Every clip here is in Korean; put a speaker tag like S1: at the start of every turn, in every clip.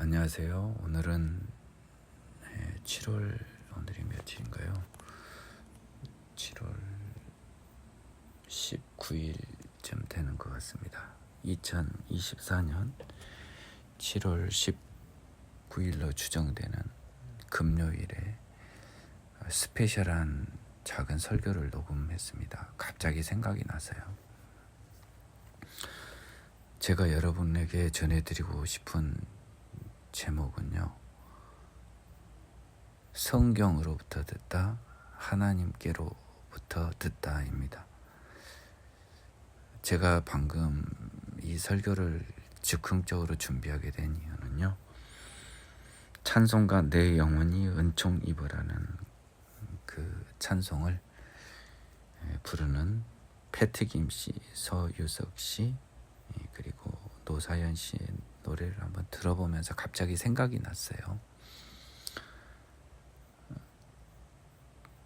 S1: 안녕하세요. 오늘은 7월 오늘이 며칠인가요? 7월 19일쯤 되는 것 같습니다. 2024년 7월 19일로 추정되는 금요일에 스페셜한 작은 설교를 녹음했습니다. 갑자기 생각이 나서요. 제가 여러분에게 전해드리고 싶은 제목은요, 성경으로부터 듣다, 하나님께로부터 듣다입니다. 제가 방금 이 설교를 즉흥적으로 준비하게 된 이유는요, 찬송가 내 영혼이 은총 입으라는 그 찬송을 부르는 패트김 씨, 서유석 씨, 그리고 노사연 씨의 노래를 한번 들어보면서 갑자기 생각이 났어요.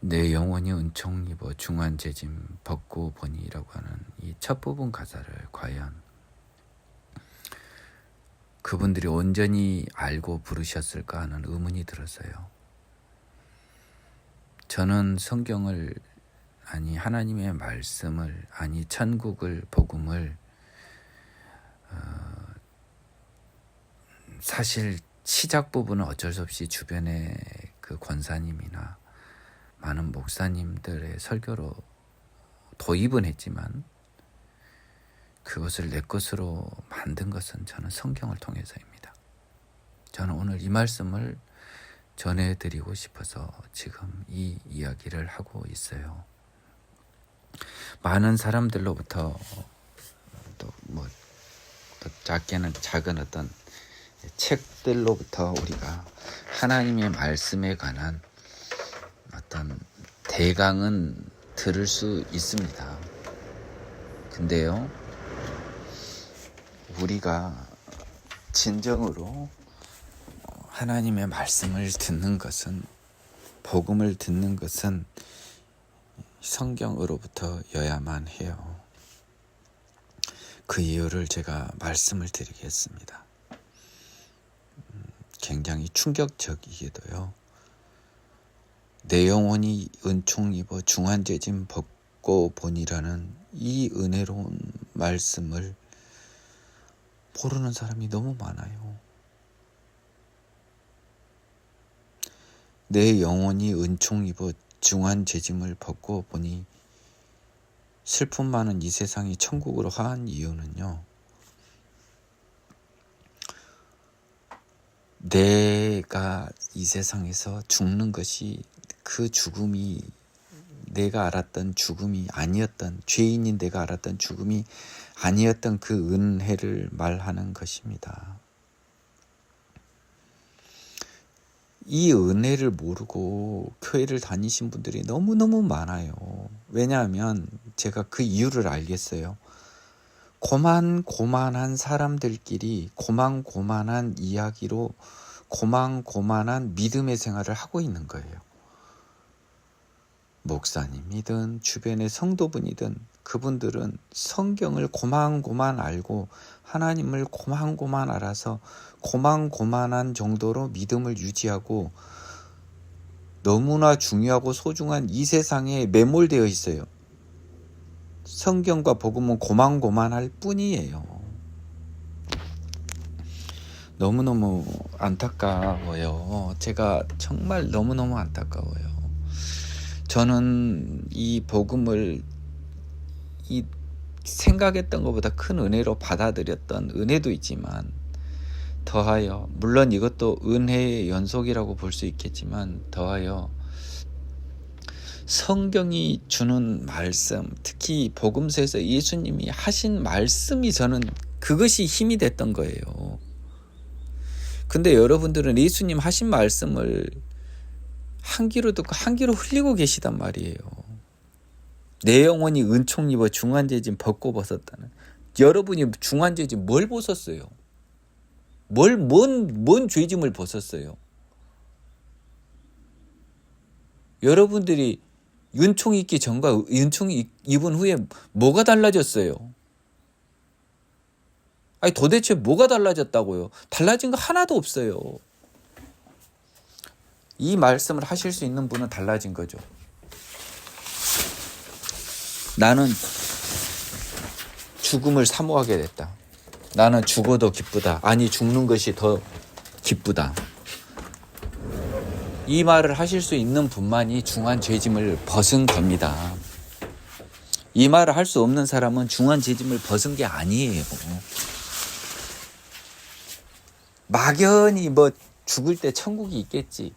S1: 내 영혼이 은총 입어 중한 재짐 벗고 보니라고 하는 이 첫 부분 가사를 과연 그분들이 온전히 알고 부르셨을까 하는 의문이 들었어요. 저는 성경을, 아니 하나님의 말씀을, 아니 천국을, 복음을 사실 시작 부분은 어쩔 수 없이 주변의 그 권사님이나 많은 목사님들의 설교로 도입은 했지만 그것을 내 것으로 만든 것은 저는 성경을 통해서입니다. 저는 오늘 이 말씀을 전해드리고 싶어서 지금 이 이야기를 하고 있어요. 많은 사람들로부터 또 작게는 작은 어떤 책들로부터 우리가 하나님의 말씀에 관한 어떤 대강은 들을 수 있습니다. 근데요, 우리가 진정으로 하나님의 말씀을 듣는 것은, 복음을 듣는 것은 성경으로부터여야만 해요. 그 이유를 제가 말씀을 드리겠습니다. 굉장히 충격적이게도요, 내 영혼이 은총 입어 중한 재짐 벗고 보니라는 이 은혜로운 말씀을 모르는 사람이 너무 많아요. 내 영혼이 은총 입어 중한 재짐을 벗고 보니, 슬픔 많은 이 세상이 천국으로 한 이유는요, 내가 이 세상에서 죽는 것이, 그 죽음이 내가 알았던 죽음이 아니었던, 죄인인 내가 알았던 죽음이 아니었던 그 은혜를 말하는 것입니다. 이 은혜를 모르고 교회를 다니신 분들이 너무너무 많아요. 왜냐하면 제가 그 이유를 알겠어요. 고만고만한 사람들끼리 고만고만한 이야기로 고만고만한 믿음의 생활을 하고 있는 거예요. 목사님이든 주변의 성도분이든 그분들은 성경을 고만고만 알고 하나님을 고만고만 알아서 고만고만한 정도로 믿음을 유지하고 너무나 중요하고 소중한 이 세상에 매몰되어 있어요. 성경과 복음은 고만고만할 뿐이에요. 너무너무 안타까워요. 제가 정말 너무너무 안타까워요. 저는 이 복음을 이 생각했던 것보다 큰 은혜로 받아들였던 은혜도 있지만, 더하여, 물론 이것도 은혜의 연속이라고 볼 수 있겠지만, 더하여 성경이 주는 말씀, 특히 복음서에서 예수님이 하신 말씀이, 저는 그것이 힘이 됐던 거예요. 근데 여러분들은 예수님 하신 말씀을 한 귀로 듣고 한 귀로 흘리고 계시단 말이에요. 내 영혼이 은총 입어 중한 재짐 벗고 벗었다는, 여러분이 중한 재짐 뭘 벗었어요? 뭔 죄짐을 벗었어요? 여러분들이 은총 입기 전과 은총 입은 후에 뭐가 달라졌어요? 아니 도대체 뭐가 달라졌다고요? 달라진 거 하나도 없어요. 이 말씀을 하실 수 있는 분은 달라진 거죠. 나는 죽음을 사모하게 됐다. 나는 죽어도 기쁘다. 아니 죽는 것이 더 기쁘다. 이 말을 하실 수 있는 분만이 중한 죄짐을 벗은 겁니다. 이 말을 할 수 없는 사람은 중한 죄짐을 벗은 게 아니에요. 막연히 뭐 죽을 때 천국이 있겠지.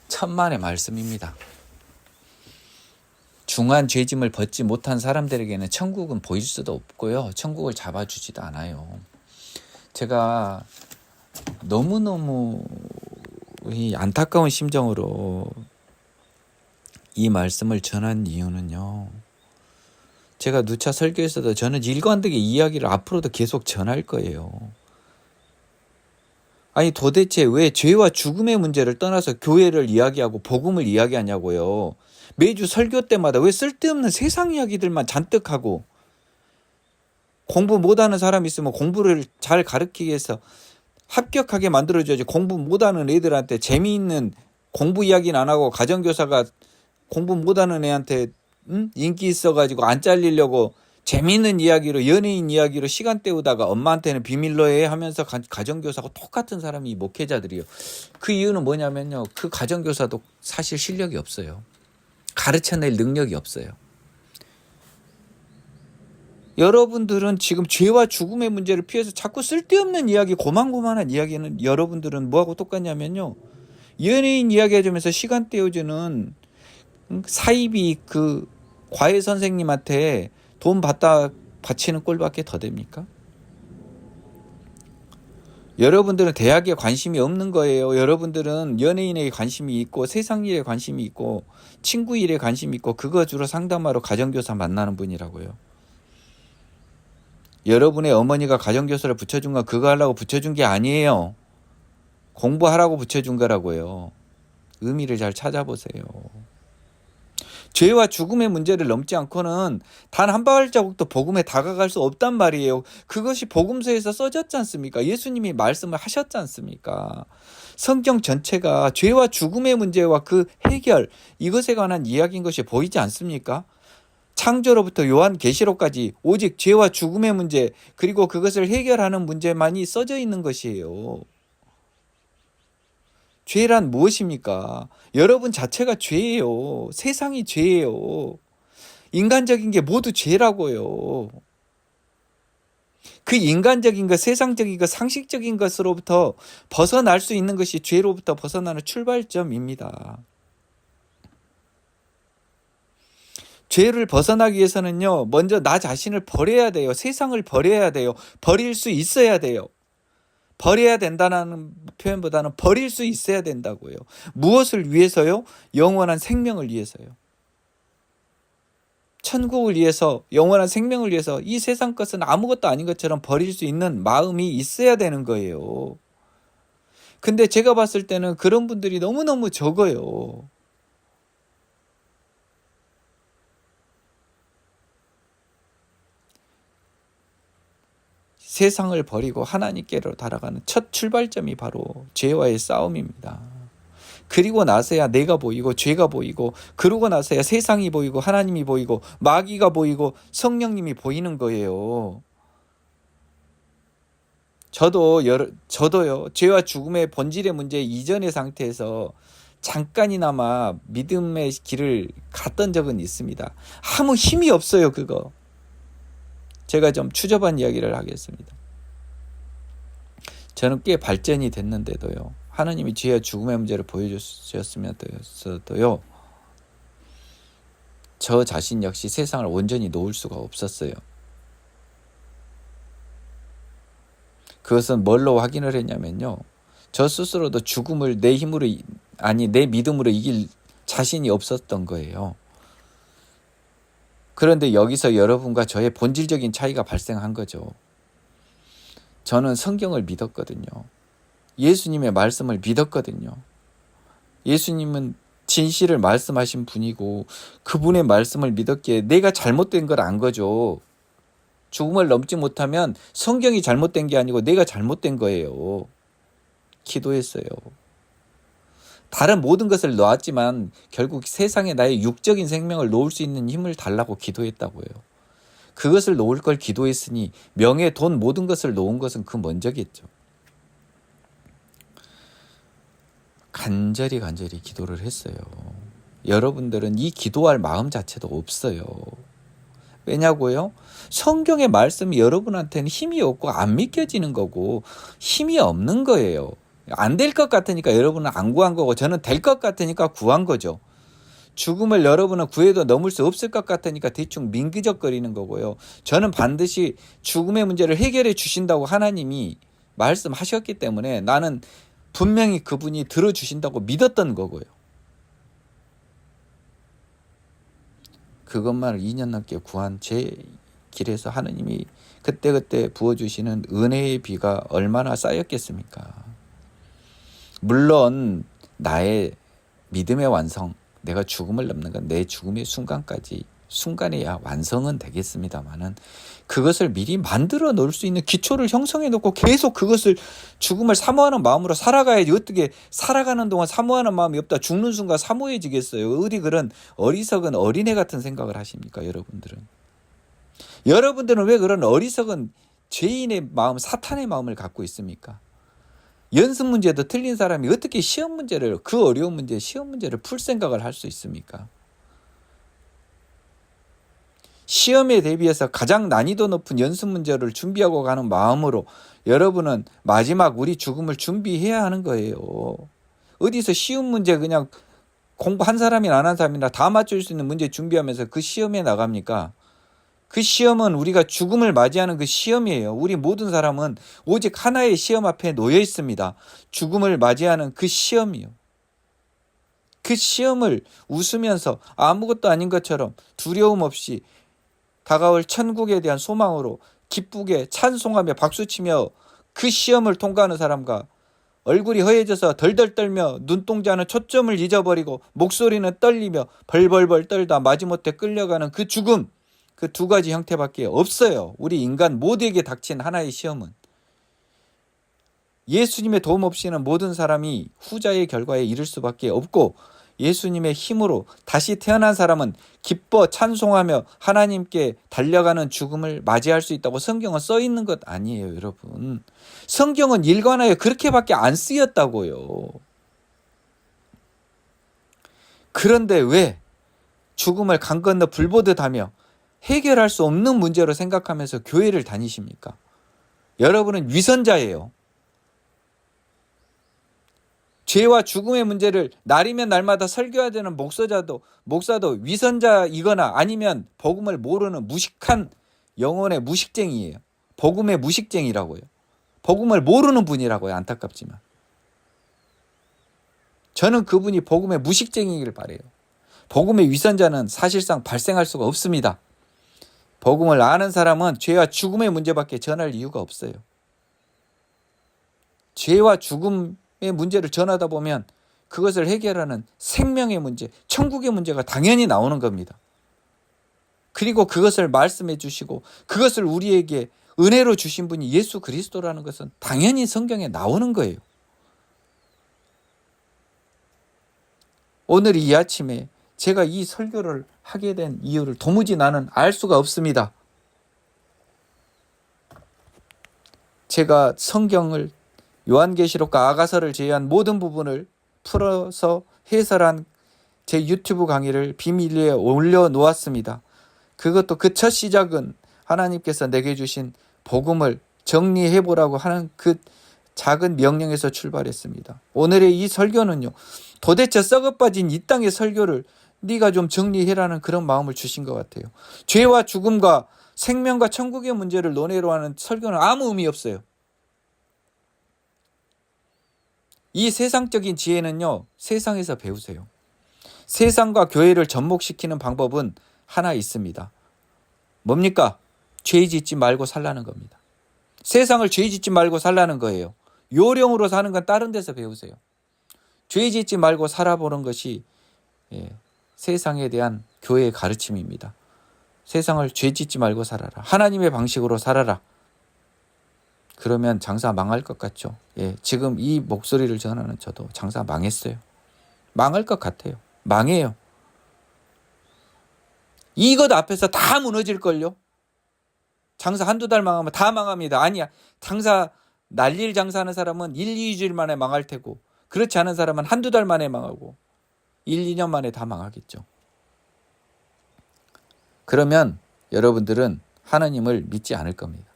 S1: 천만의 말씀입니다. 중한 죄짐을 벗지 못한 사람들에게는 천국은 보일 수도 없고요. 천국을 잡아주지도 않아요. 제가 너무너무 이 안타까운 심정으로 이 말씀을 전한 이유는요. 제가 누차 설교에서도 저는 일관되게 이야기를 앞으로도 계속 전할 거예요. 아니 도대체 왜 죄와 죽음의 문제를 떠나서 교회를 이야기하고 복음을 이야기하냐고요. 매주 설교 때마다 왜 쓸데없는 세상 이야기들만 잔뜩 하고, 공부 못하는 사람이 있으면 공부를 잘 가르치기 위해서 합격하게 만들어줘야지. 공부 못하는 애들한테 재미있는 공부 이야기는 안 하고 가정교사가 공부 못하는 애한테 인기 있어가지고 안 잘리려고 재미있는 이야기로, 연예인 이야기로 시간 때우다가 엄마한테는 비밀로 해 하면서 가정교사하고 똑같은 사람이 목회자들이요. 그 이유는 뭐냐면요. 그 가정교사도 사실 실력이 없어요. 가르쳐낼 능력이 없어요. 여러분들은 지금 죄와 죽음의 문제를 피해서 자꾸 쓸데없는 이야기, 고만고만한 이야기는 여러분들은 뭐하고 똑같냐면요. 연예인 이야기 해주면서 시간 때워주는 사이비 그 과외 선생님한테 돈 받다 바치는 꼴밖에 더 됩니까? 여러분들은 대학에 관심이 없는 거예요. 여러분들은 연예인에게 관심이 있고 세상 일에 관심이 있고 친구 일에 관심이 있고 그거 주로 상담하러 가정교사 만나는 분이라고요. 여러분의 어머니가 가정교사를 붙여준 건 그거 하려고 붙여준 게 아니에요. 공부하라고 붙여준 거라고요. 의미를 잘 찾아보세요. 죄와 죽음의 문제를 넘지 않고는 단 한 발자국도 복음에 다가갈 수 없단 말이에요. 그것이 복음서에서 써졌지 않습니까? 예수님이 말씀을 하셨지 않습니까? 성경 전체가 죄와 죽음의 문제와 그 해결, 이것에 관한 이야기인 것이 보이지 않습니까? 창조로부터 요한계시록까지 오직 죄와 죽음의 문제, 그리고 그것을 해결하는 문제만이 써져 있는 것이에요. 죄란 무엇입니까? 여러분 자체가 죄예요. 세상이 죄예요. 인간적인 게 모두 죄라고요. 그 인간적인 것, 세상적인 것, 상식적인 것으로부터 벗어날 수 있는 것이 죄로부터 벗어나는 출발점입니다. 죄를 벗어나기 위해서는요, 먼저 나 자신을 버려야 돼요. 세상을 버려야 돼요. 버릴 수 있어야 돼요. 버려야 된다는 표현보다는 버릴 수 있어야 된다고요. 무엇을 위해서요? 영원한 생명을 위해서요. 천국을 위해서, 영원한 생명을 위해서 이 세상 것은 아무것도 아닌 것처럼 버릴 수 있는 마음이 있어야 되는 거예요. 근데 제가 봤을 때는 그런 분들이 너무너무 적어요. 세상을 버리고 하나님께로 달아가는 첫 출발점이 바로 죄와의 싸움입니다. 그리고 나서야 내가 보이고 죄가 보이고, 그러고 나서야 세상이 보이고 하나님이 보이고 마귀가 보이고 성령님이 보이는 거예요. 저도요, 죄와 죽음의 본질의 문제 이전의 상태에서 잠깐이나마 믿음의 길을 갔던 적은 있습니다. 아무 힘이 없어요, 그거. 제가 좀 추접한 이야기를 하겠습니다. 저는 꽤 발전이 됐는데도요, 하나님이 죄와 죽음의 문제를 보여주셨으면서도요, 저 자신 역시 세상을 온전히 놓을 수가 없었어요. 그것은 뭘로 확인을 했냐면요, 저 스스로도 죽음을 내 힘으로, 내 믿음으로 이길 자신이 없었던 거예요. 그런데 여기서 여러분과 저의 본질적인 차이가 발생한 거죠. 저는 성경을 믿었거든요. 예수님의 말씀을 믿었거든요. 예수님은 진실을 말씀하신 분이고 그분의 말씀을 믿었기에 내가 잘못된 걸 안 거죠. 죽음을 넘지 못하면 성경이 잘못된 게 아니고 내가 잘못된 거예요. 기도했어요. 다른 모든 것을 놓았지만 결국 세상에 나의 육적인 생명을 놓을 수 있는 힘을 달라고 기도했다고요. 그것을 놓을 걸 기도했으니 명예, 돈, 모든 것을 놓은 것은 그 먼저겠죠. 간절히 기도를 했어요. 여러분들은 이 기도할 마음 자체도 없어요. 왜냐고요? 성경의 말씀이 여러분한테는 힘이 없고 안 믿겨지는 거고 힘이 없는 거예요. 안 될 것 같으니까 여러분은 안 구한 거고 저는 될 것 같으니까 구한 거죠. 죽음을 여러분은 구해도 넘을 수 없을 것 같으니까 대충 민기적거리는 거고요. 저는 반드시 죽음의 문제를 해결해 주신다고 하나님이 말씀하셨기 때문에 나는 분명히 그분이 들어주신다고 믿었던 거고요. 그것만을 2년 넘게 구한 제 길에서 하나님이 그때그때 부어주시는 은혜의 비가 얼마나 쌓였겠습니까? 물론 나의 믿음의 완성, 내가 죽음을 넘는 건 내 죽음의 순간에야 완성은 되겠습니다만은 그것을 미리 만들어 놓을 수 있는 기초를 형성해 놓고 계속 그것을 죽음을 사모하는 마음으로 살아가야지. 어떻게 살아가는 동안 사모하는 마음이 없다 죽는 순간 사모해지겠어요. 어디 그런 어리석은 어린애 같은 생각을 하십니까? 여러분들은 왜 그런 어리석은 죄인의 마음, 사탄의 마음을 갖고 있습니까? 연습 문제도 틀린 사람이 어떻게 시험 문제를, 그 어려운 문제, 시험 문제를 풀 생각을 할 수 있습니까? 시험에 대비해서 가장 난이도 높은 연습 문제를 준비하고 가는 마음으로 여러분은 마지막 우리 죽음을 준비해야 하는 거예요. 어디서 쉬운 문제 그냥 공부 한 사람이나 안 한 사람이나 다 맞출 수 있는 문제 준비하면서 그 시험에 나갑니까? 그 시험은 우리가 죽음을 맞이하는 그 시험이에요. 우리 모든 사람은 오직 하나의 시험 앞에 놓여 있습니다. 죽음을 맞이하는 그 시험이요. 그 시험을 웃으면서 아무것도 아닌 것처럼 두려움 없이 다가올 천국에 대한 소망으로 기쁘게 찬송하며 박수치며 그 시험을 통과하는 사람과 얼굴이 허해져서 덜덜 떨며 눈동자는 초점을 잊어버리고 목소리는 떨리며 벌벌벌 떨다 마지못해 끌려가는 그 죽음, 그 두 가지 형태밖에 없어요. 우리 인간 모두에게 닥친 하나의 시험은. 예수님의 도움 없이는 모든 사람이 후자의 결과에 이를 수밖에 없고 예수님의 힘으로 다시 태어난 사람은 기뻐 찬송하며 하나님께 달려가는 죽음을 맞이할 수 있다고 성경은 써 있는 것 아니에요, 여러분. 성경은 일관하여 그렇게밖에 안 쓰였다고요. 그런데 왜 죽음을 강 건너 불 보듯 하며 해결할 수 없는 문제로 생각하면서 교회를 다니십니까? 여러분은 위선자예요. 죄와 죽음의 문제를 날이면 날마다 설교해야 되는 목사도 위선자이거나 아니면 복음을 모르는 무식한 영혼의 무식쟁이에요. 복음의 무식쟁이라고요. 복음을 모르는 분이라고요. 안타깝지만. 저는 그분이 복음의 무식쟁이길 바라요. 복음의 위선자는 사실상 발생할 수가 없습니다. 복음을 아는 사람은 죄와 죽음의 문제밖에 전할 이유가 없어요. 죄와 죽음의 문제를 전하다 보면 그것을 해결하는 생명의 문제, 천국의 문제가 당연히 나오는 겁니다. 그리고 그것을 말씀해 주시고 그것을 우리에게 은혜로 주신 분이 예수 그리스도라는 것은 당연히 성경에 나오는 거예요. 오늘 이 아침에 제가 이 설교를 하게 된 이유를 도무지 나는 알 수가 없습니다. 제가 성경을 요한계시록과 아가서를 제외한 모든 부분을 풀어서 해설한 제 유튜브 강의를 비밀리에 올려놓았습니다. 그것도 그 첫 시작은 하나님께서 내게 주신 복음을 정리해보라고 하는 그 작은 명령에서 출발했습니다. 오늘의 이 설교는요, 도대체 썩어빠진 이 땅의 설교를 네가 좀 정리해라는 그런 마음을 주신 것 같아요. 죄와 죽음과 생명과 천국의 문제를 논의로 하는 설교는 아무 의미 없어요. 이 세상적인 지혜는요, 세상에서 배우세요. 세상과 교회를 접목시키는 방법은 하나 있습니다. 뭡니까? 죄 짓지 말고 살라는 겁니다. 세상을 죄 짓지 말고 살라는 거예요. 요령으로 사는 건 다른 데서 배우세요. 죄 짓지 말고 살아보는 것이 세상에 대한 교회의 가르침입니다. 세상을 죄 짓지 말고 살아라. 하나님의 방식으로 살아라. 그러면 장사 망할 것 같죠. 예, 지금 이 목소리를 전하는 저도 장사 망했어요. 망할 것 같아요. 망해요. 이것 앞에서 다 무너질걸요. 장사 한두 달 망하면 다 망합니다. 아니야. 날일 장사하는 사람은 1, 2주일 만에 망할 테고, 그렇지 않은 사람은 한두 달 만에 망하고 1, 2년 만에 다 망하겠죠. 그러면 여러분들은 하나님을 믿지 않을 겁니다.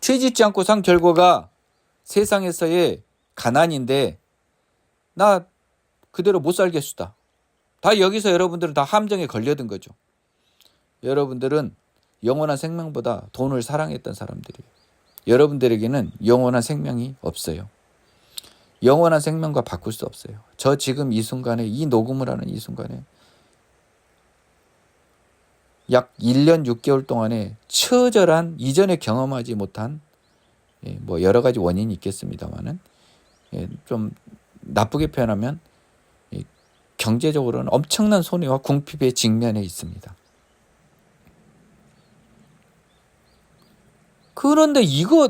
S1: 죄 짓지 않고 산 결과가 세상에서의 가난인데 나 그대로 못 살겠수다. 다 여기서 여러분들은 다 함정에 걸려든 거죠. 여러분들은 영원한 생명보다 돈을 사랑했던 사람들이에요. 여러분들에게는 영원한 생명이 없어요. 영원한 생명과 바꿀 수 없어요. 저 지금 이 순간에, 이 녹음을 하는 이 순간에 약 1년 6개월 동안에 처절한, 이전에 경험하지 못한, 뭐 여러 가지 원인이 있겠습니다만은, 좀 나쁘게 표현하면 경제적으로는 엄청난 손해와 궁핍에 직면해 있습니다. 그런데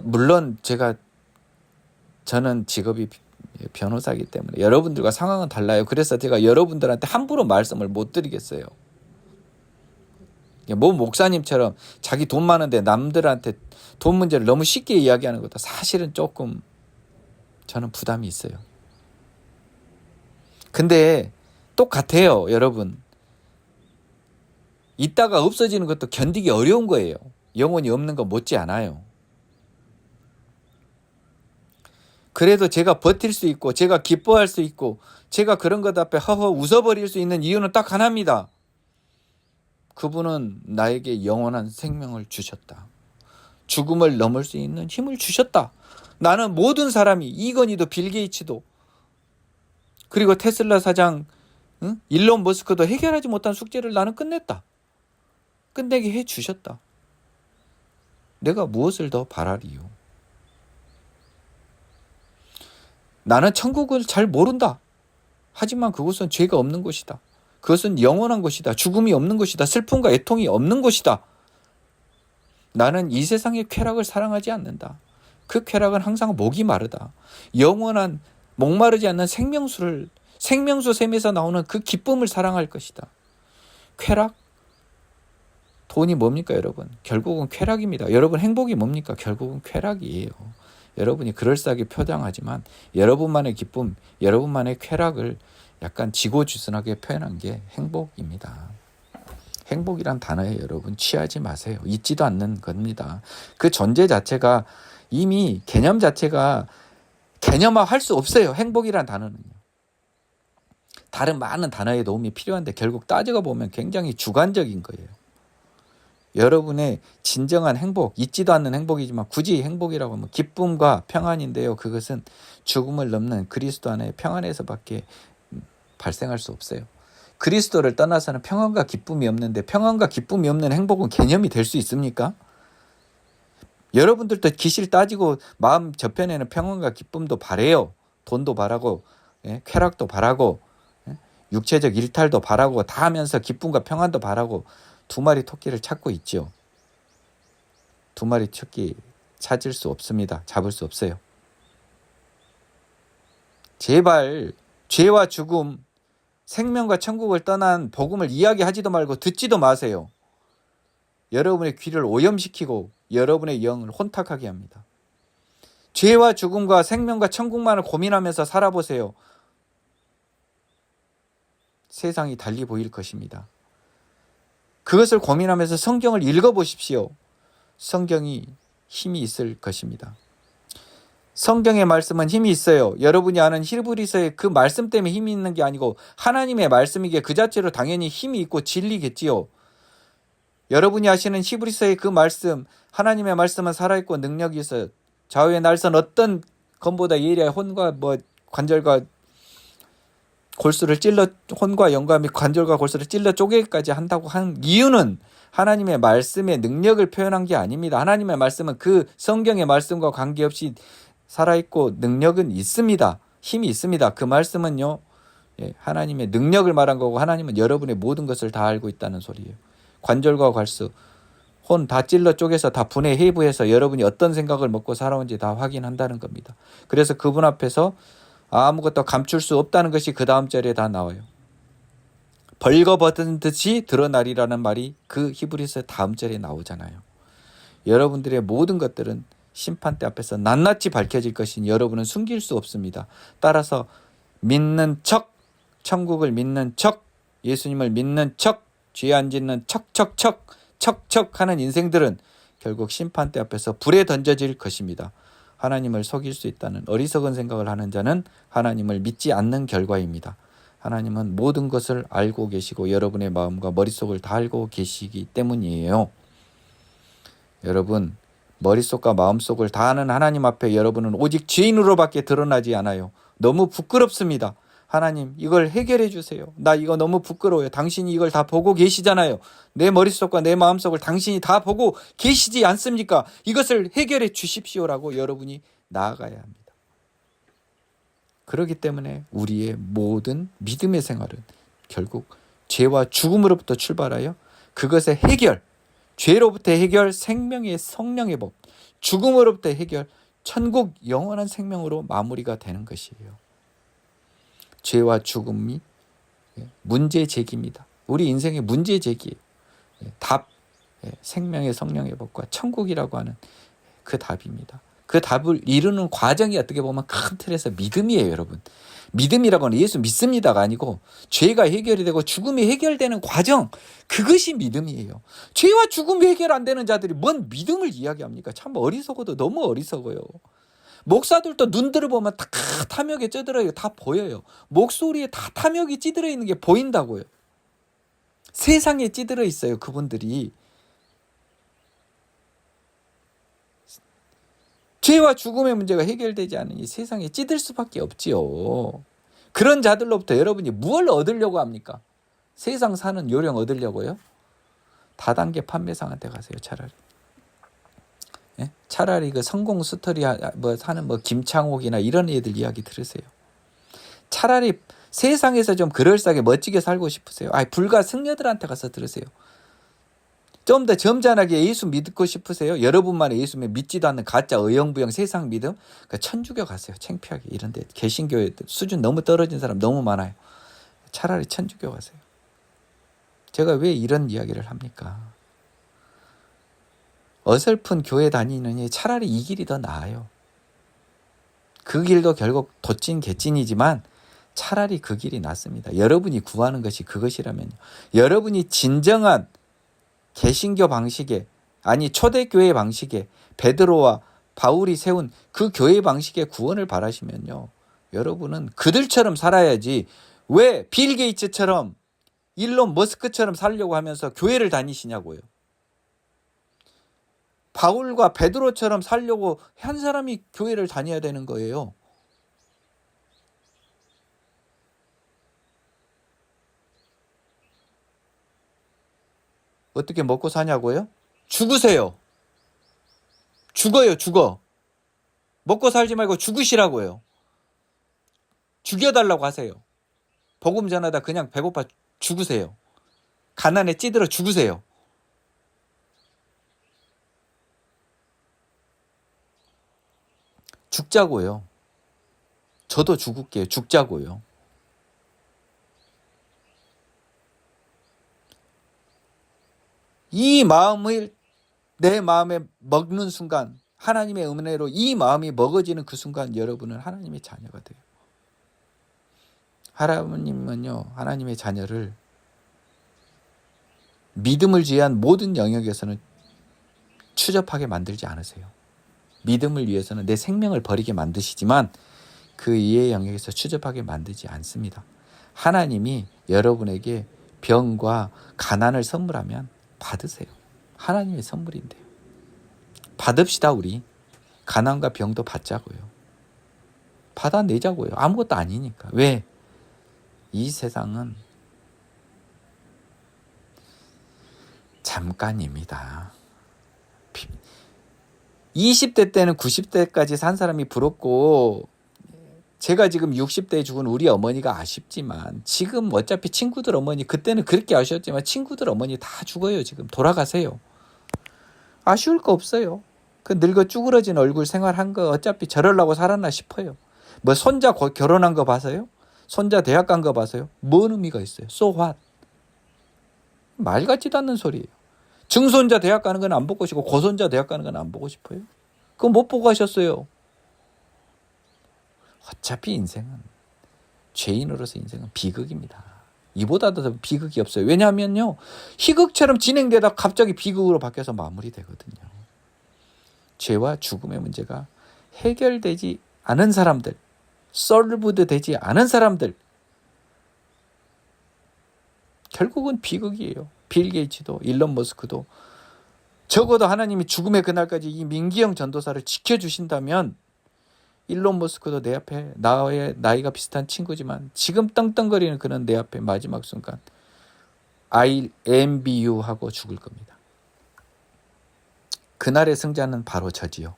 S1: 물론 저는 직업이 변호사이기 때문에 여러분들과 상황은 달라요. 그래서 제가 여러분들한테 함부로 말씀을 못 드리겠어요. 뭐 목사님처럼 자기 돈 많은데 남들한테 돈 문제를 너무 쉽게 이야기하는 것도 사실은 조금 저는 부담이 있어요. 근데 똑같아요, 여러분. 있다가 없어지는 것도 견디기 어려운 거예요. 영혼이 없는 거 못지 않아요. 그래도 제가 버틸 수 있고, 제가 기뻐할 수 있고, 제가 그런 것 앞에 허허 웃어버릴 수 있는 이유는 딱 하나입니다. 그분은 나에게 영원한 생명을 주셨다. 죽음을 넘을 수 있는 힘을 주셨다. 나는 모든 사람이, 이건희도 빌 게이츠도, 그리고 테슬라 사장 일론 머스크도 해결하지 못한 숙제를 나는 끝냈다. 끝내게 해주셨다. 내가 무엇을 더 바라리요? 나는 천국을 잘 모른다. 하지만 그곳은 죄가 없는 곳이다. 그것은 영원한 곳이다. 죽음이 없는 곳이다. 슬픔과 애통이 없는 곳이다. 나는 이 세상의 쾌락을 사랑하지 않는다. 그 쾌락은 항상 목이 마르다. 영원한 목마르지 않는 생명수 샘에서 나오는 그 기쁨을 사랑할 것이다. 쾌락? 돈이 뭡니까, 여러분? 결국은 쾌락입니다. 여러분, 행복이 뭡니까? 결국은 쾌락이에요. 여러분이 그럴싸하게 표장하지만 여러분만의 기쁨, 여러분만의 쾌락을 약간 지고지순하게 표현한 게 행복입니다. 행복이란 단어에 여러분 취하지 마세요. 있지도 않는 겁니다. 그 존재 자체가 이미 개념 자체가 개념화할 수 없어요. 행복이란 단어는요. 다른 많은 단어의 도움이 필요한데 결국 따져가 보면 굉장히 주관적인 거예요. 여러분의 진정한 행복, 있지도 않는 행복이지만 굳이 행복이라고 하면 기쁨과 평안인데요. 그것은 죽음을 넘는 그리스도 안의 평안에서밖에 발생할 수 없어요. 그리스도를 떠나서는 평안과 기쁨이 없는데 평안과 기쁨이 없는 행복은 개념이 될 수 있습니까? 여러분들도 기실 따지고 마음 저편에는 평안과 기쁨도 바래요. 돈도 바라고, 쾌락도 바라고, 육체적 일탈도 바라고 다 하면서 기쁨과 평안도 바라고 두 마리 토끼를 찾고 있죠. 두 마리 토끼 찾을 수 없습니다. 잡을 수 없어요. 제발 죄와 죽음, 생명과 천국을 떠난 복음을 이야기하지도 말고 듣지도 마세요. 여러분의 귀를 오염시키고 여러분의 영을 혼탁하게 합니다. 죄와 죽음과 생명과 천국만을 고민하면서 살아보세요. 세상이 달리 보일 것입니다. 그것을 고민하면서 성경을 읽어보십시오. 성경이 힘이 있을 것입니다. 성경의 말씀은 힘이 있어요. 여러분이 아는 히브리서의 그 말씀 때문에 힘이 있는 게 아니고 하나님의 말씀이기에 그 자체로 당연히 힘이 있고 진리겠지요. 여러분이 아시는 히브리서의 그 말씀, 하나님의 말씀은 살아있고 능력이 있어요. 좌우의 날선 어떤 검보다 예리하여 혼과 관절과 골수를 찔러, 혼과 영과 및 관절과 골수를 찔러 쪼개기까지 한다고 한 이유는 하나님의 말씀의 능력을 표현한 게 아닙니다. 하나님의 말씀은 그 성경의 말씀과 관계없이 살아있고 능력은 있습니다. 힘이 있습니다. 그 말씀은요, 하나님의 능력을 말한 거고 하나님은 여러분의 모든 것을 다 알고 있다는 소리예요. 관절과 괄수, 혼 다 찔러 쪼개서 다 분해 해부해서 여러분이 어떤 생각을 먹고 살아온지 다 확인한다는 겁니다. 그래서 그분 앞에서 아무것도 감출 수 없다는 것이 그 다음 절에 다 나와요. 벌거벗은 듯이 드러나리라는 말이 그 히브리서 다음 절에 나오잖아요. 여러분들의 모든 것들은 심판대 앞에서 낱낱이 밝혀질 것이니 여러분은 숨길 수 없습니다. 따라서 믿는 척, 천국을 믿는 척, 예수님을 믿는 척, 죄 안 짓는 척척 하는 인생들은 결국 심판대 앞에서 불에 던져질 것입니다. 하나님을 속일 수 있다는 어리석은 생각을 하는 자는 하나님을 믿지 않는 결과입니다. 하나님은 모든 것을 알고 계시고 여러분의 마음과 머릿속을 다 알고 계시기 때문이에요. 여러분, 머릿속과 마음속을 다 아는 하나님 앞에 여러분은 오직 죄인으로밖에 드러나지 않아요. 너무 부끄럽습니다. 하나님, 이걸 해결해 주세요. 나 이거 너무 부끄러워요. 당신이 이걸 다 보고 계시잖아요. 내 머릿속과 내 마음속을 당신이 다 보고 계시지 않습니까? 이것을 해결해 주십시오라고 여러분이 나아가야 합니다. 그렇기 때문에 우리의 모든 믿음의 생활은 결국 죄와 죽음으로부터 출발하여 그것의 해결, 죄로부터 해결, 생명의 성령의 법, 죽음으로부터 해결, 천국 영원한 생명으로 마무리가 되는 것이에요. 죄와 죽음이 문제 제기입니다. 우리 인생의 문제 제기예요. 답, 생명의 성령의 법과 천국이라고 하는 그 답입니다. 그 답을 이루는 과정이 어떻게 보면 큰 틀에서 믿음이에요, 여러분. 믿음이라고 하는 예수 믿습니다가 아니고 죄가 해결이 되고 죽음이 해결되는 과정, 그것이 믿음이에요. 죄와 죽음이 해결 안 되는 자들이 뭔 믿음을 이야기합니까? 참 어리석어도 너무 어리석어요. 목사들도 눈들을 보면 다 탐욕에 찌들어요. 다 보여요. 목소리에 다 탐욕이 찌들어 있는 게 보인다고요. 세상에 찌들어 있어요, 그분들이. 죄와 죽음의 문제가 해결되지 않으니 세상에 찌들 수밖에 없지요. 그런 자들로부터 여러분이 무엇을 얻으려고 합니까? 세상 사는 요령 얻으려고요? 다단계 판매상한테 가세요, 차라리. 차라리 그 성공 스토리 사는 김창옥이나 이런 애들 이야기 들으세요. 차라리 세상에서 좀 그럴싸하게 멋지게 살고 싶으세요? 불가 승려들한테 가서 들으세요. 좀 더 점잖하게 예수 믿고 싶으세요? 여러분만의 예수 믿지도 않는 가짜 의형부형 세상 믿음? 천주교 가세요. 창피하게 이런 데. 개신교회 수준 너무 떨어진 사람 너무 많아요. 차라리 천주교 가세요. 제가 왜 이런 이야기를 합니까? 어설픈 교회 다니느니 차라리 이 길이 더 나아요. 그 길도 결국 도찐 개찐이지만 차라리 그 길이 낫습니다. 여러분이 구하는 것이 그것이라면요. 여러분이 진정한 개신교 방식에, 아니 초대교회 방식에 베드로와 바울이 세운 그 교회 방식의 구원을 바라시면요, 여러분은 그들처럼 살아야지 왜 빌 게이츠처럼 일론 머스크처럼 살려고 하면서 교회를 다니시냐고요. 바울과 베드로처럼 살려고 한 사람이 교회를 다녀야 되는 거예요. 어떻게 먹고 사냐고요? 죽으세요. 죽어요, 죽어. 먹고 살지 말고 죽으시라고요. 죽여달라고 하세요. 복음 전하다 그냥 배고파 죽으세요. 가난에 찌들어 죽으세요. 죽자고요. 저도 죽을게요. 죽자고요. 이 마음을 내 마음에 먹는 순간, 하나님의 은혜로 이 마음이 먹어지는 그 순간 여러분은 하나님의 자녀가 돼요. 하나님은요, 하나님의 자녀를 믿음을 제한 모든 영역에서는 추접하게 만들지 않으세요. 믿음을 위해서는 내 생명을 버리게 만드시지만 그 이해의 영역에서 추접하게 만들지 않습니다. 하나님이 여러분에게 병과 가난을 선물하면 받으세요. 하나님의 선물인데요. 받읍시다. 우리 가난과 병도 받자고요. 받아내자고요. 아무것도 아니니까. 왜? 이 세상은 잠깐입니다. 20대 때는 90대까지 산 사람이 부럽고 제가 지금 60대에 죽은 우리 어머니가 아쉽지만 지금 어차피 친구들 어머니 그때는 그렇게 아쉬웠지만 친구들 어머니 다 죽어요. 지금 돌아가세요. 아쉬울 거 없어요. 그 늙어 쭈그러진 얼굴 생활한 거 어차피 저러려고 살았나 싶어요. 뭐 손자 결혼한 거 봐서요? 손자 대학 간 거 봐서요? 뭔 의미가 있어요? So what? 말 같지도 않는 소리예요. 증손자 대학 가는 건 안 보고 싶고 고손자 대학 가는 건 안 보고 싶어요. 그거 못 보고 가셨어요. 어차피 인생은 죄인으로서 인생은 비극입니다. 이보다도 더 비극이 없어요. 왜냐하면요. 희극처럼 진행되다 갑자기 비극으로 바뀌어서 마무리되거든요. 죄와 죽음의 문제가 해결되지 않은 사람들, 솔브드 되지 않은 사람들, 결국은 비극이에요. 빌 게이츠도 일론 머스크도 적어도 하나님이 죽음의 그날까지 이 민기영 전도사를 지켜주신다면 일론 머스크도 내 앞에 나의 나이가 비슷한 친구지만 지금 떵떵거리는 그는 내 앞에 마지막 순간 I am you 하고 죽을 겁니다. 그날의 승자는 바로 저지요.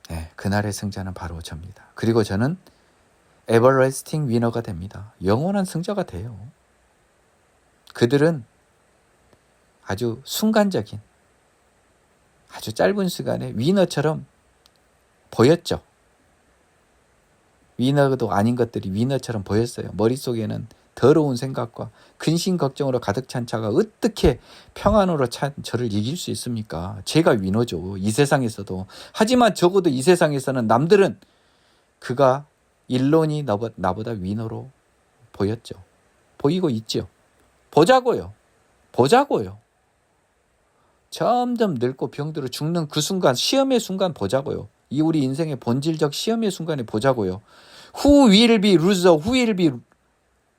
S1: 네, 그날의 승자는 바로 저입니다. 그리고 저는 에버래스팅 위너가 됩니다. 영원한 승자가 돼요. 그들은 아주 순간적인 아주 짧은 시간에 위너처럼 보였죠. 위너도 아닌 것들이 위너처럼 보였어요. 머릿속에는 더러운 생각과 근심 걱정으로 가득 찬 차가 어떻게 평안으로 찬 저를 이길 수 있습니까? 제가 위너죠. 이 세상에서도. 하지만 적어도 이 세상에서는 남들은 그가 일론이 나보다 위너로 보였죠. 보이고 있죠. 보자고요. 점점 늙고 병들어 죽는 그 순간, 시험의 순간 보자고요. 이 우리 인생의 본질적 시험의 순간에 보자고요. Who will be loser, who will be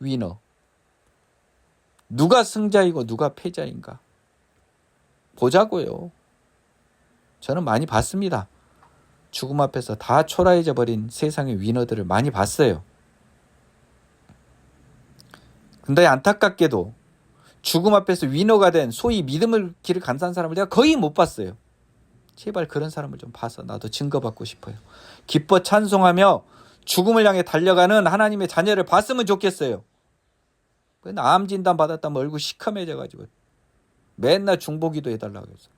S1: winner? 누가 승자이고 누가 패자인가? 보자고요. 저는 많이 봤습니다. 죽음 앞에서 다 초라해져 버린 세상의 위너들을 많이 봤어요. 근데 안타깝게도 죽음 앞에서 위너가 된 소위 믿음의 길을 감사한 사람을 제가 거의 못 봤어요. 제발 그런 사람을 좀 봐서 나도 증거받고 싶어요. 기뻐 찬송하며 죽음을 향해 달려가는 하나님의 자녀를 봤으면 좋겠어요. 암 진단 받았다면 얼굴 시커매져가지고 맨날 중보기도 해달라고 해서.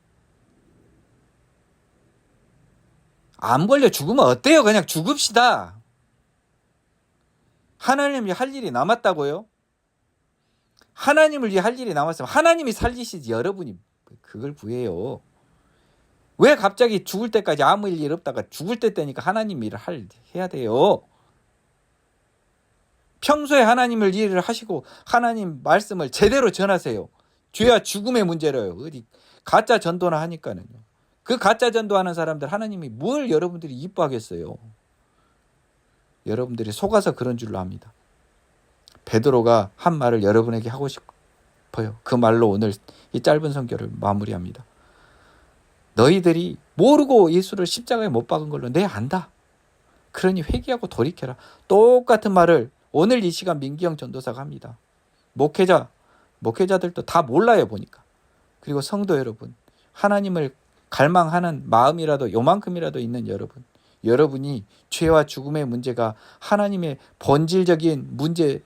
S1: 암 걸려 죽으면 어때요? 그냥 죽읍시다. 하나님이 할 일이 남았다고요? 하나님을 위해 할 일이 남았으면 하나님이 살리시지 여러분이 그걸 구해요. 왜 갑자기 죽을 때까지 아무 일 없다가 죽을 때 되니까 하나님 일을 해야 돼요. 평소에 하나님을 일을 하시고 하나님 말씀을 제대로 전하세요. 죄와 죽음의 문제로요. 어디 가짜 전도나 하니까는요. 그 가짜 전도하는 사람들 하나님이 뭘 여러분들이 이뻐하겠어요. 여러분들이 속아서 그런 줄로 압니다. 베드로가 한 말을 여러분에게 하고 싶어요. 그 말로 오늘 이 짧은 선교를 마무리합니다. 너희들이 모르고 예수를 십자가에 못 박은 걸로 내 안다. 그러니 회개하고 돌이켜라. 똑같은 말을 오늘 이 시간 민기영 전도사가 합니다. 목회자들도 다 몰라요 보니까. 그리고 성도 여러분, 하나님을 갈망하는 마음이라도 요만큼이라도 있는 여러분, 여러분이 죄와 죽음의 문제가 하나님의 본질적인 문제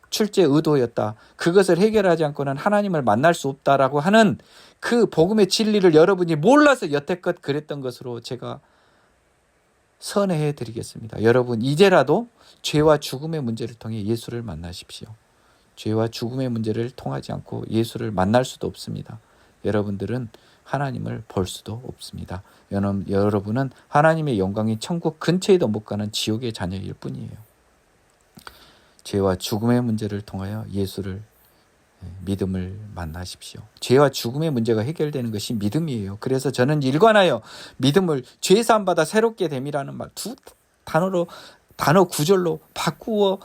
S1: 출제 의도였다. 그것을 해결하지 않고는 하나님을 만날 수 없다라고 하는 그 복음의 진리를 여러분이 몰라서 여태껏 그랬던 것으로 제가 선회해 드리겠습니다. 여러분 이제라도 죄와 죽음의 문제를 통해 예수를 만나십시오. 죄와 죽음의 문제를 통하지 않고 예수를 만날 수도 없습니다. 여러분들은 하나님을 볼 수도 없습니다. 여러분은 하나님의 영광인 천국 근처에도 못 가는 지옥의 자녀일 뿐이에요. 죄와 죽음의 문제를 통하여 예수를 믿음을 만나십시오. 죄와 죽음의 문제가 해결되는 것이 믿음이에요. 그래서 저는 일관하여 믿음을 죄 사함 받아 새롭게 됨이라는 말 두 단어 구절로 바꾸어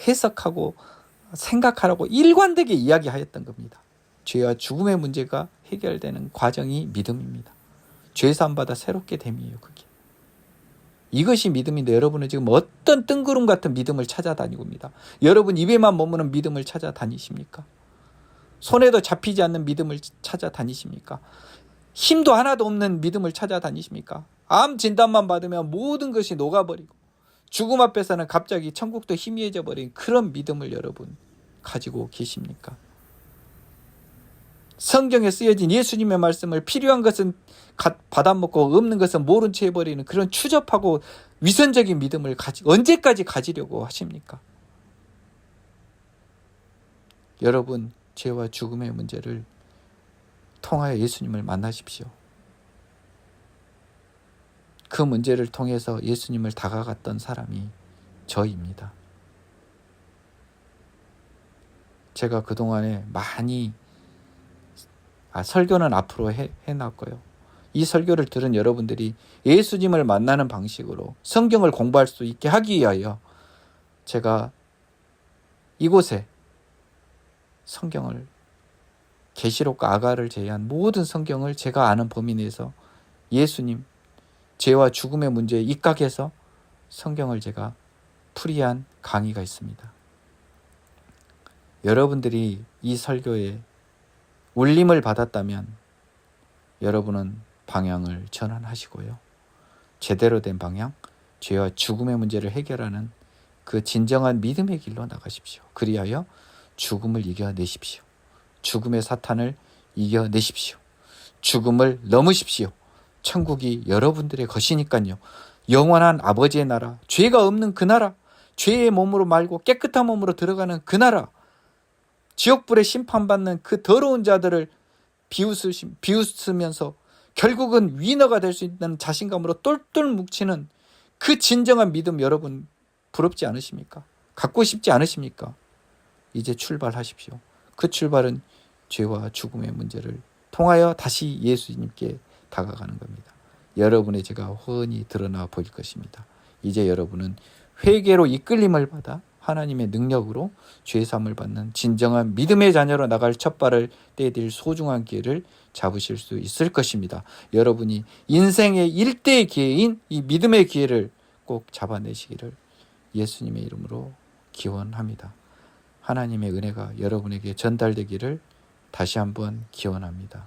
S1: 해석하고 생각하라고 일관되게 이야기하였던 겁니다. 죄와 죽음의 문제가 해결되는 과정이 믿음입니다. 죄 사함 받아 새롭게 됨이에요. 그게. 이것이 믿음인데 여러분은 지금 어떤 뜬구름 같은 믿음을 찾아다니고입니다. 여러분 입에만 머무는 믿음을 찾아다니십니까? 손에도 잡히지 않는 믿음을 찾아다니십니까? 힘도 하나도 없는 믿음을 찾아다니십니까? 암 진단만 받으면 모든 것이 녹아버리고 죽음 앞에서는 갑자기 천국도 희미해져 버린 그런 믿음을 여러분 가지고 계십니까? 성경에 쓰여진 예수님의 말씀을 필요한 것은 받아먹고 없는 것은 모른 채 해버리는 그런 추접하고 위선적인 믿음을 언제까지 가지려고 하십니까? 여러분, 죄와 죽음의 문제를 통하여 예수님을 만나십시오. 그 문제를 통해서 예수님을 다가갔던 사람이 저입니다. 제가 그동안에 많이 설교는 앞으로 해놨고요. 이 설교를 들은 여러분들이 예수님을 만나는 방식으로 성경을 공부할 수 있게 하기 위하여 제가 이곳에 성경을 계시록과 아가를 제외한 모든 성경을 제가 아는 범위 내에서 예수님, 죄와 죽음의 문제에 입각해서 성경을 제가 풀이한 강의가 있습니다. 여러분들이 이 설교에 울림을 받았다면 여러분은 방향을 전환하시고요. 제대로 된 방향, 죄와 죽음의 문제를 해결하는 그 진정한 믿음의 길로 나가십시오. 그리하여 죽음을 이겨내십시오. 죽음의 사탄을 이겨내십시오. 죽음을 넘으십시오. 천국이 여러분들의 것이니까요. 영원한 아버지의 나라, 죄가 없는 그 나라, 죄의 몸으로 말고 깨끗한 몸으로 들어가는 그 나라, 지옥불에 심판받는 그 더러운 자들을 비웃으면서 결국은 위너가 될 수 있는 자신감으로 똘똘 뭉치는 그 진정한 믿음 여러분 부럽지 않으십니까? 갖고 싶지 않으십니까? 이제 출발하십시오. 그 출발은 죄와 죽음의 문제를 통하여 다시 예수님께 다가가는 겁니다. 여러분의 죄가 훤히 드러나 보일 것입니다. 이제 여러분은 회개로 이끌림을 받아 하나님의 능력으로 죄사함을 받는 진정한 믿음의 자녀로 나갈 첫발을 떼딜 소중한 기회를 잡으실 수 있을 것입니다. 여러분이 인생의 일대의 기회인 이 믿음의 기회를 꼭 잡아내시기를 예수님의 이름으로 기원합니다. 하나님의 은혜가 여러분에게 전달되기를 다시 한번 기원합니다.